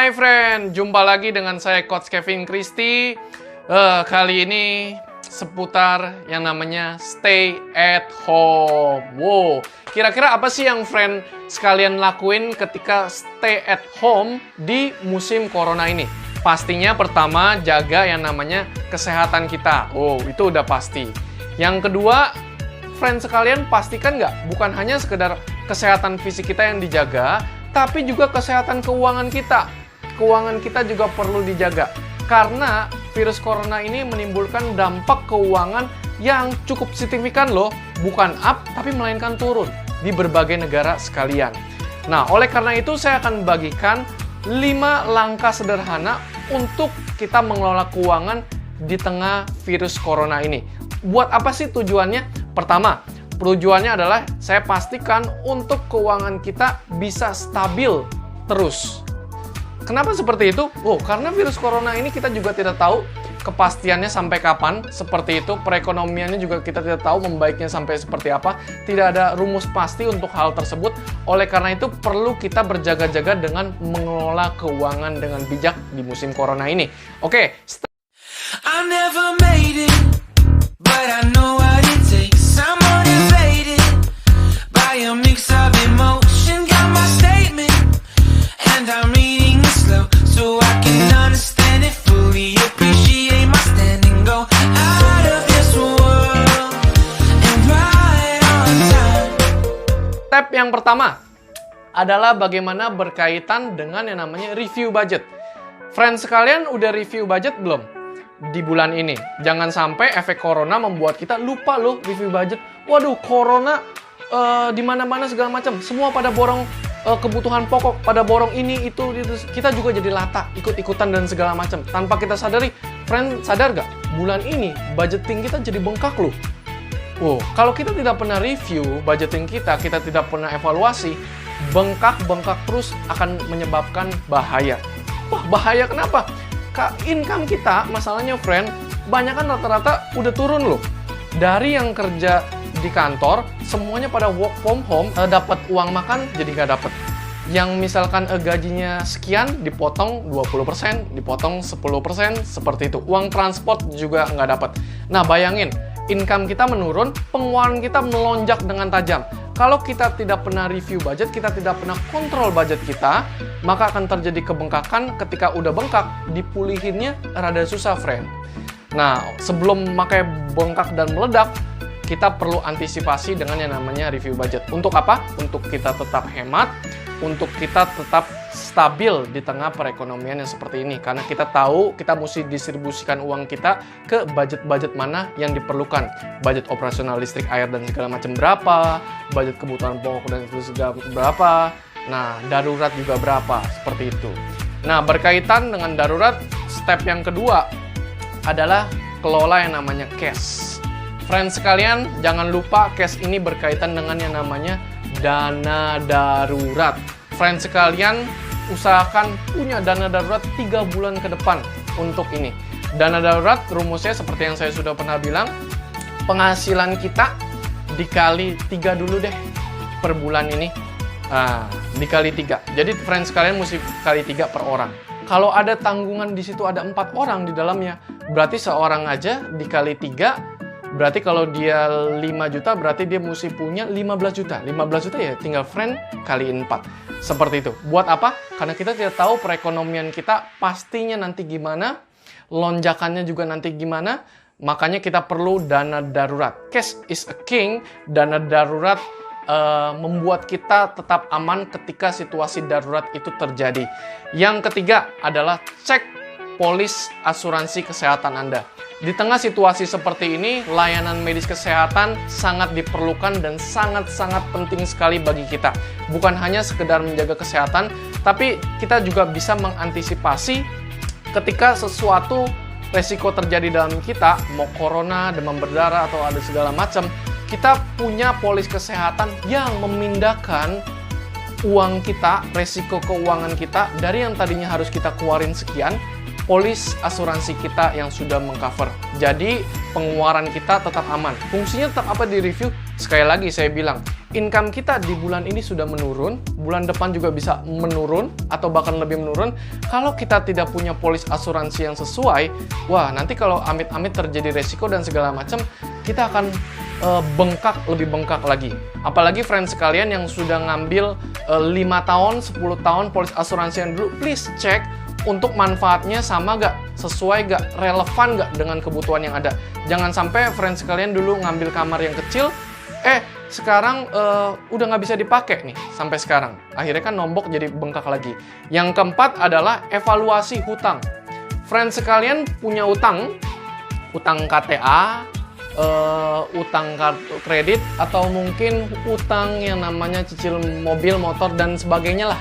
Hai friend, jumpa lagi dengan saya Coach Kevin Christie. Kali ini seputar yang namanya stay at home. Wow, kira-kira apa sih yang friend sekalian lakuin ketika stay at home di musim corona ini? Pastinya pertama, jaga yang namanya kesehatan kita. Oh, itu udah pasti. Yang kedua, friend sekalian pastikan nggak, bukan hanya sekedar kesehatan fisik kita yang dijaga, tapi juga kesehatan keuangan kita. Keuangan kita juga perlu dijaga. Karena virus corona ini menimbulkan dampak keuangan yang cukup signifikan loh. Bukan up, tapi melainkan turun di berbagai negara sekalian. Nah, oleh karena itu saya akan bagikan 5 langkah sederhana untuk kita mengelola keuangan di tengah virus corona ini. Buat apa sih tujuannya? Pertama, tujuannya adalah saya pastikan untuk keuangan kita bisa stabil terus. Kenapa seperti itu? Oh, karena virus corona ini kita juga tidak tahu kepastiannya sampai kapan. Seperti itu, perekonomiannya juga kita tidak tahu membaiknya sampai seperti apa. Tidak ada rumus pasti untuk hal tersebut. Oleh karena itu, perlu kita berjaga-jaga dengan mengelola keuangan dengan bijak di musim corona ini. Oke, I never made it, but I know what it takes. I'm motivated by a mix of emotion. Got my statement, and I'm reading it slow so I can understand it fully. Appreciate my stand and go out of this world and right on time. step yang pertama adalah bagaimana berkaitan dengan yang namanya review budget. Friends sekalian, udah review budget belum di bulan ini? Jangan sampai efek corona membuat kita lupa loh review budget. Waduh, corona di mana-mana segala macam. Semua pada borong kebutuhan pokok, pada borong ini, itu. Kita juga jadi lata, ikut-ikutan dan segala macam. Tanpa kita sadari, friend sadar gak? Bulan ini budgeting kita jadi bengkak loh. Oh, kalau kita tidak pernah review budgeting kita tidak pernah evaluasi, bengkak terus akan menyebabkan bahaya. Wah, bahaya kenapa? Income kita, masalahnya friend, banyak kan rata-rata udah turun loh. Dari yang kerja di kantor, semuanya pada work from home, dapat uang makan jadi nggak dapat. Yang misalkan gajinya sekian, dipotong 20%, dipotong 10%, seperti itu. Uang transport juga nggak dapat. Nah, bayangin, income kita menurun, pengeluaran kita melonjak dengan tajam. Kalau kita tidak pernah review budget, kita tidak pernah kontrol budget kita, maka akan terjadi kebengkakan. Ketika udah bengkak, dipulihinnya rada susah, friend. Nah, sebelum makai bengkak dan meledak, kita perlu antisipasi dengan yang namanya review budget. Untuk apa? Untuk kita tetap hemat, untuk kita tetap stabil di tengah perekonomian yang seperti ini. Karena kita tahu kita mesti distribusikan uang kita ke budget-budget mana yang diperlukan. Budget operasional listrik, air, dan segala macam berapa, budget kebutuhan pokok dan segala berapa, nah darurat juga berapa, seperti itu. Nah, berkaitan dengan darurat, step yang kedua adalah kelola yang namanya cash. Friends sekalian, jangan lupa cash ini berkaitan dengan yang namanya dana darurat. Friends sekalian, usahakan punya dana darurat 3 bulan ke depan untuk ini. Dana darurat rumusnya seperti yang saya sudah pernah bilang, penghasilan kita dikali 3 dulu deh per bulan ini. Dikali 3. Jadi friends sekalian mesti kali 3 per orang. Kalau ada tanggungan di situ ada 4 orang di dalamnya, berarti seorang aja dikali 3, berarti kalau dia 5 juta, berarti dia mesti punya 15 juta. 15 juta ya tinggal friend kali 4. Seperti itu. Buat apa? Karena kita tidak tahu perekonomian kita pastinya nanti gimana, lonjakannya juga nanti gimana, makanya kita perlu dana darurat. Cash is a king. Dana darurat membuat kita tetap aman ketika situasi darurat itu terjadi. Yang ketiga adalah cek polis asuransi kesehatan Anda. Di tengah situasi seperti ini, layanan medis kesehatan sangat diperlukan dan sangat-sangat penting sekali bagi kita. Bukan hanya sekedar menjaga kesehatan, tapi kita juga bisa mengantisipasi ketika sesuatu resiko terjadi dalam kita, mau corona, demam berdarah, atau ada segala macam, kita punya polis kesehatan yang memindahkan uang kita, resiko keuangan kita, dari yang tadinya harus kita keluarin sekian, polis asuransi kita yang sudah mengcover. Jadi pengeluaran kita tetap aman. Fungsinya tetap apa di review? Sekali lagi saya bilang, income kita di bulan ini sudah menurun, bulan depan juga bisa menurun, atau bahkan lebih menurun, kalau kita tidak punya polis asuransi yang sesuai, wah nanti kalau amit-amit terjadi resiko dan segala macam, kita akan lebih bengkak lagi. Apalagi friends sekalian yang sudah ngambil 5 tahun, 10 tahun polis asuransi yang dulu, please cek untuk manfaatnya sama gak, sesuai gak, relevan gak dengan kebutuhan yang ada. Jangan sampai friends sekalian dulu ngambil kamar yang kecil, sekarang udah nggak bisa dipakai nih sampai sekarang. Akhirnya kan nombok jadi bengkak lagi. Yang keempat adalah evaluasi hutang. Friends sekalian punya utang KTA, utang kartu kredit, atau mungkin utang yang namanya cicil mobil, motor, dan sebagainya lah.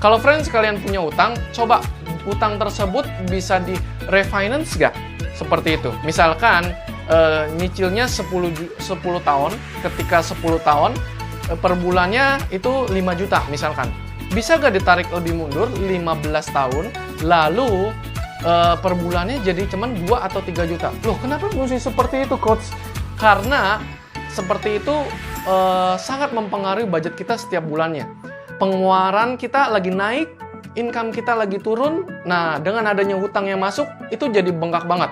Kalau friends sekalian punya utang, coba utang tersebut bisa di refinance nggak? Seperti itu. Misalkan nyicilnya 10 tahun, ketika 10 tahun per bulannya itu 5 juta misalkan. Bisa gak ditarik lebih mundur 15 tahun, lalu per bulannya jadi cuman 2 atau 3 juta. Loh, kenapa mesti seperti itu, Coach? Karena seperti itu sangat mempengaruhi budget kita setiap bulannya. Pengeluaran kita lagi naik, income kita lagi turun. Nah, dengan adanya hutang yang masuk, itu jadi bengkak banget.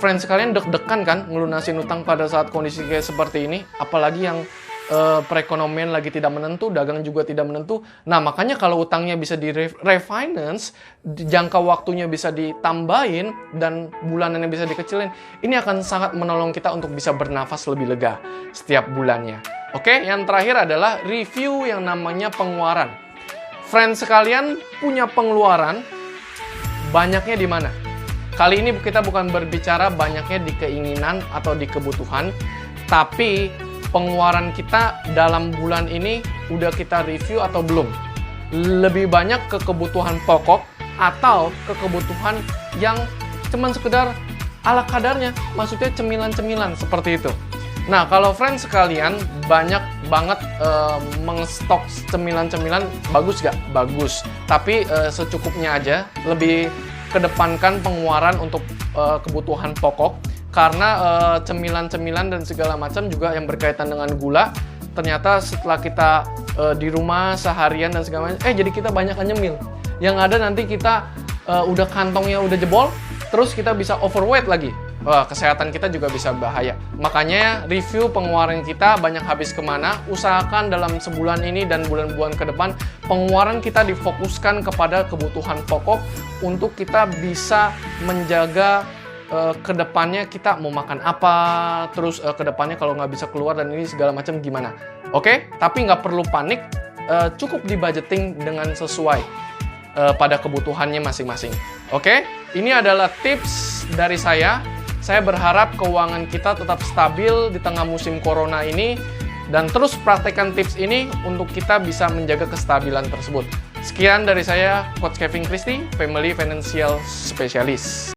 Friends kalian deg-degan kan ngelunasin utang pada saat kondisi kayak seperti ini, apalagi yang perekonomian lagi tidak menentu, dagang juga tidak menentu. Nah, makanya kalau utangnya bisa di refinance, jangka waktunya bisa ditambahin, dan bulanannya bisa dikecilin, ini akan sangat menolong kita untuk bisa bernafas lebih lega setiap bulannya. Oke, yang terakhir adalah review yang namanya pengeluaran. Friends sekalian punya pengeluaran, banyaknya di mana? Kali ini kita bukan berbicara banyaknya di keinginan atau di kebutuhan, tapi pengeluaran kita dalam bulan ini udah kita review atau belum? Lebih banyak ke kebutuhan pokok atau ke kebutuhan yang cuman sekedar ala kadarnya, maksudnya cemilan-cemilan seperti itu. Nah, kalau friends sekalian banyak banget mengstok cemilan-cemilan, bagus gak? Bagus. Tapi secukupnya aja, lebih kedepankan pengeluaran untuk kebutuhan pokok, karena cemilan-cemilan dan segala macam juga yang berkaitan dengan gula, ternyata setelah kita di rumah seharian dan segala macam, jadi kita banyak nyemil. Yang ada nanti kita udah kantongnya udah jebol, terus kita bisa overweight lagi. Kesehatan kita juga bisa bahaya. Makanya review pengeluaran kita banyak habis kemana. Usahakan dalam sebulan ini dan bulan-bulan ke depan pengeluaran kita difokuskan kepada kebutuhan pokok untuk kita bisa menjaga kedepannya kita mau makan apa, terus kedepannya kalau nggak bisa keluar dan ini segala macam gimana. Oke? Tapi nggak perlu panik, cukup di budgeting dengan sesuai pada kebutuhannya masing-masing. Oke? Ini adalah tips dari saya. Saya berharap keuangan kita tetap stabil di tengah musim corona ini, dan terus praktekkan tips ini untuk kita bisa menjaga kestabilan tersebut. Sekian dari saya, Coach Kevin Christie, Family Financial Specialist.